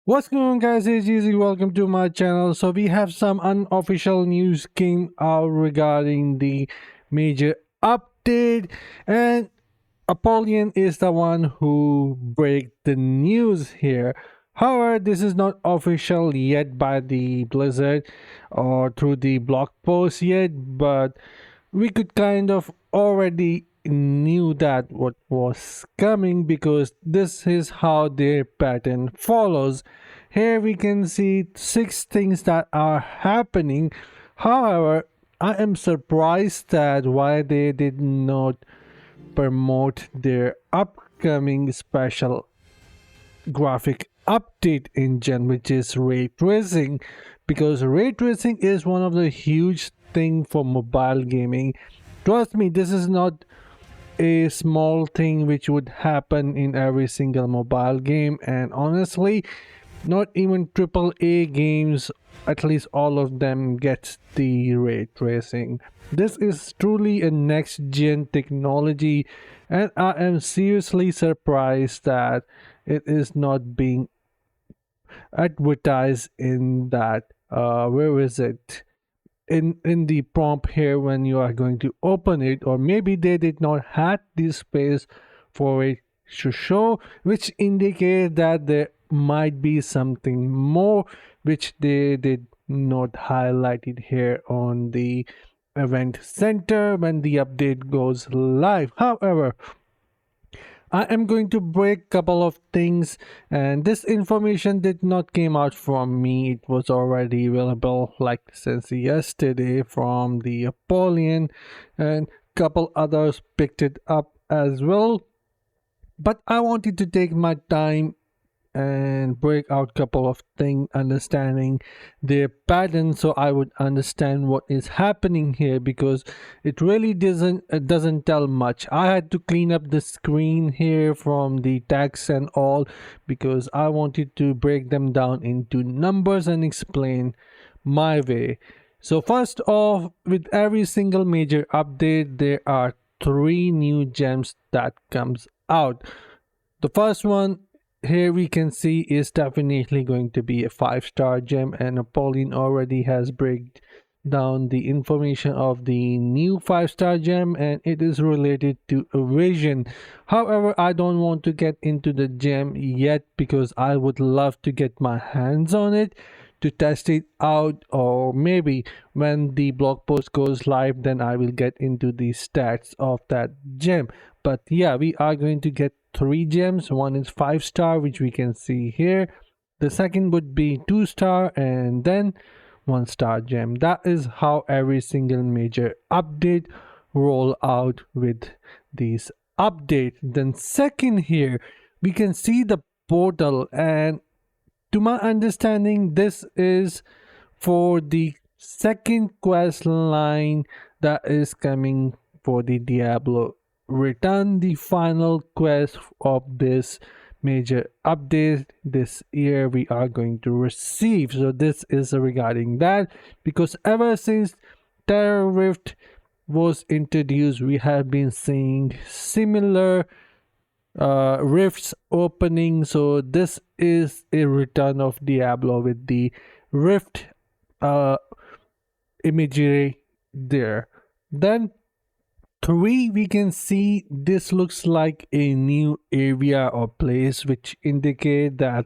What's going on, guys? It's Easy. Welcome to my channel. So we have some unofficial news came out regarding the major update, and Apollyon is the one who break the news here. However, this is not official yet by the Blizzard or through the blog post yet, but we could kind of already knew that what was coming because this is how their pattern follows. Here we can see 6 things that are happening. However, I am surprised that why they did not promote their upcoming special graphic update engine, which is ray tracing, because ray tracing is one of the huge thing for mobile gaming. Trust me, this is not a small thing which would happen in every single mobile game, and honestly, not even AAA games, at least all of them, gets the ray tracing. This is truly a next gen technology, and I am seriously surprised that it is not being advertised in that where is it, in the prompt here when you are going to open it, or maybe they did not have this space for it to show, which indicate that there might be something more which they did not highlight it here on the event center when the update goes live. However, I am going to break couple of things, and this information did not came out from me. It was already available like since yesterday from the Apollyon, and couple others picked it up as well. But I wanted to take my time and break out couple of things, understanding their pattern, so I would understand what is happening here, because it really doesn't tell much. I had to clean up the screen here from the text and all, because I wanted to break them down into numbers and explain my way. So first off, with every single major update, there are 3 new gems that comes out. The first one here we can see is definitely going to be a 5-star gem, and Apollyon already has break down the information of the new 5-star gem, and it is related to a vision. However, I don't want to get into the gem yet because I would love to get my hands on it to test it out, or maybe when the blog post goes live then I will get into the stats of that gem. But yeah, we are going to get 3 gems. One is 5-star, which we can see here. The second would be 2-star, and then 1-star gem. That is how every single major update roll out with these update. Then second here we can see the portal, and to my understanding this is for the second quest line that is coming for the Diablo. Return the final quest of this major update this year we are going to receive. So this is regarding that, because ever since Terror Rift was introduced we have been seeing similar rifts opening. So this is a return of Diablo with the rift imagery there. Then 3 we can see this looks like a new area or place, which indicate that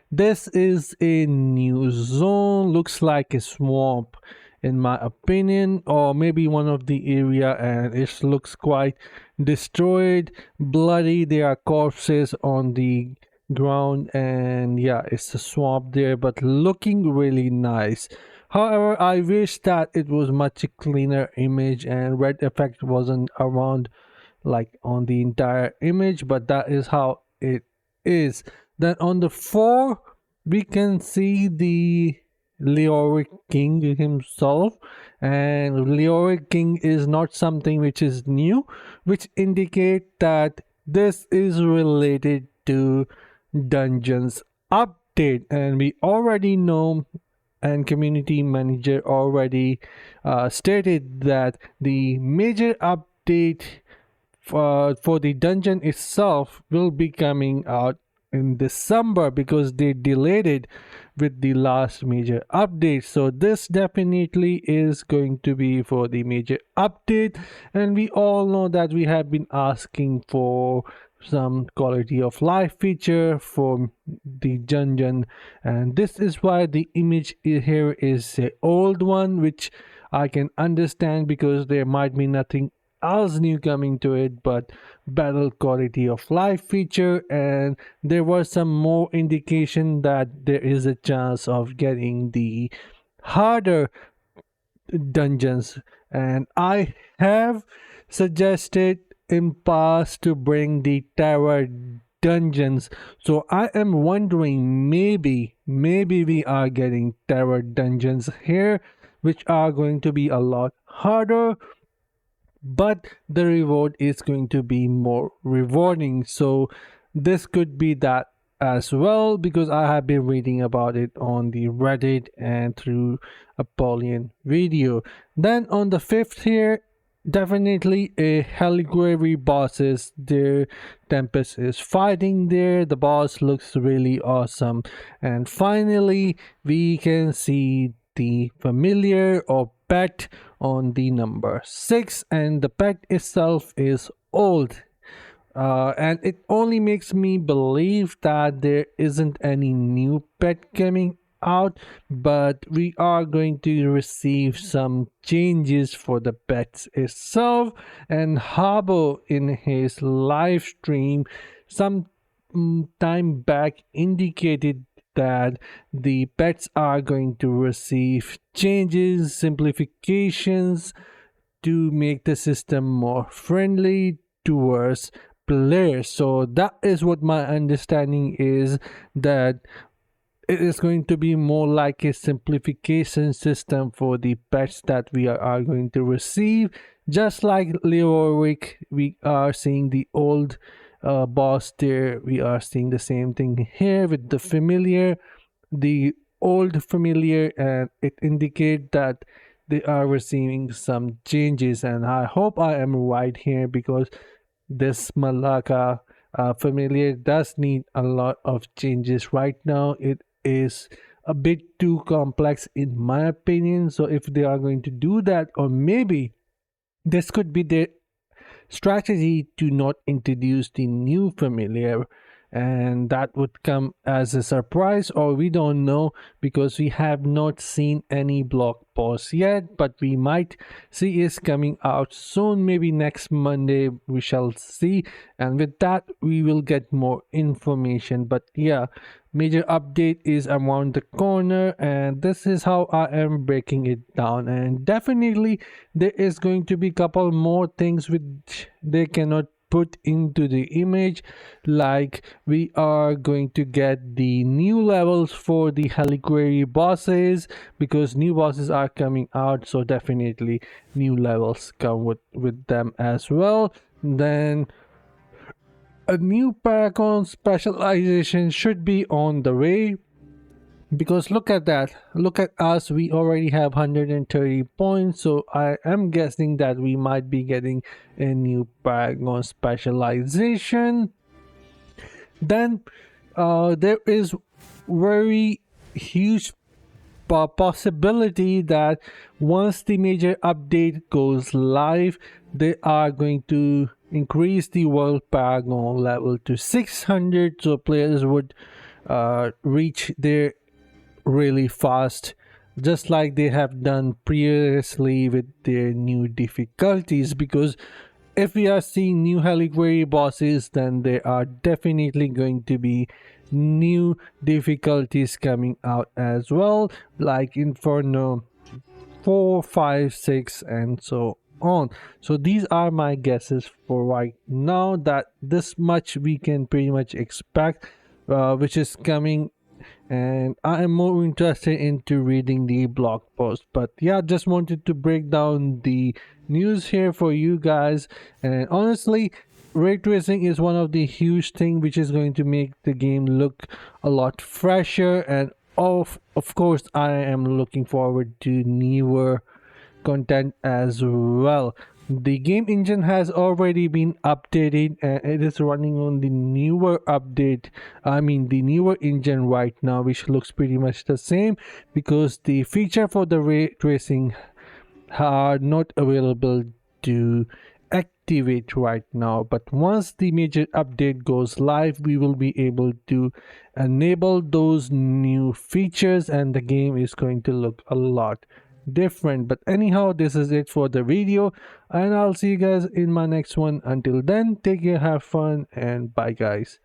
this is a new zone. Looks like a swamp in my opinion, or maybe one of the area, and it looks quite destroyed, bloody. There are corpses on the ground, and yeah, it's a swamp there, but looking really nice. However, I wish that it was much cleaner image and red effect wasn't around like on the entire image, but that is how it is. Then on the 4 we can see the Leoric King himself, and Leoric King is not something which is new, which indicate that this is related to dungeons update. And we already know, and community manager already stated that the major update for the dungeon itself will be coming out in December because they delayed it with the last major update. So this definitely is going to be for the major update, and we all know that we have been asking for some quality of life feature for the dungeon, and this is why the image here is a old one, which I can understand because there might be nothing else new coming to it but better quality of life feature, and there was some more indication that there is a chance of getting the harder dungeons, and I have suggested in past to bring the tower dungeons. So I am wondering, maybe we are getting tower dungeons here, which are going to be a lot harder, but the reward is going to be more rewarding. So this could be that as well, because I have been reading about it on the Reddit and through Apollyon video. Then on the 5th here, definitely a Helliquarry Bosses. Their Tempest is fighting there. The boss looks really awesome. And finally, we can see the familiar or pet on the number 6, and the pet itself is old. And it only makes me believe that there isn't any new pet coming out, but we are going to receive some changes for the pets itself. And Habo in his live stream some time back indicated that the pets are going to receive changes, simplifications to make the system more friendly towards players. So that is what my understanding is, that it is going to be more like a simplification system for the pets that we are going to receive. Just like Leoric, we are seeing the old boss there. We are seeing the same thing here with the familiar, the old familiar, and it indicates that they are receiving some changes. And I hope I am right here, because this Malaka familiar does need a lot of changes right now. It is a bit too complex in my opinion. So if they are going to do that, or maybe this could be their strategy to not introduce the new familiar, and that would come as a surprise, or we don't know, because we have not seen any blog post yet, but we might see is coming out soon, maybe next Monday we shall see, and with that we will get more information. But yeah, major update is around the corner, and this is how I am breaking it down. And definitely there is going to be couple more things which they cannot put into the image, like we are going to get the new levels for the Helliquarry bosses, because new bosses are coming out, so definitely new levels come with them as well. Then a new Paragon Specialization should be on the way, because look at that, look at us, we already have 130 points. So I am guessing that we might be getting a new Paragon Specialization. Then there is very huge possibility that once the major update goes live, they are going to increase the world Paragon level to 600, so players would reach there really fast, just like they have done previously with their new difficulties. Because if we are seeing new Helliquarry bosses, then there are definitely going to be new difficulties coming out as well, like Inferno 4, 5, 6, and so on. So these are my guesses for right now, that this much we can pretty much expect which is coming, and I am more interested into reading the blog post. But yeah, just wanted to break down the news here for you guys. And honestly, Raytracing is one of the huge thing which is going to make the game look a lot fresher, and of course I am looking forward to newer content as well. The game engine has already been updated and it is running on the newer update. I mean the newer engine right now, which looks pretty much the same, because the feature for the ray tracing are not available to activate right now. But once the major update goes live, we will be able to enable those new features and the game is going to look a lot different. But anyhow, this is it for the video and I'll see you guys in my next one. Until then, take care, have fun, and bye guys.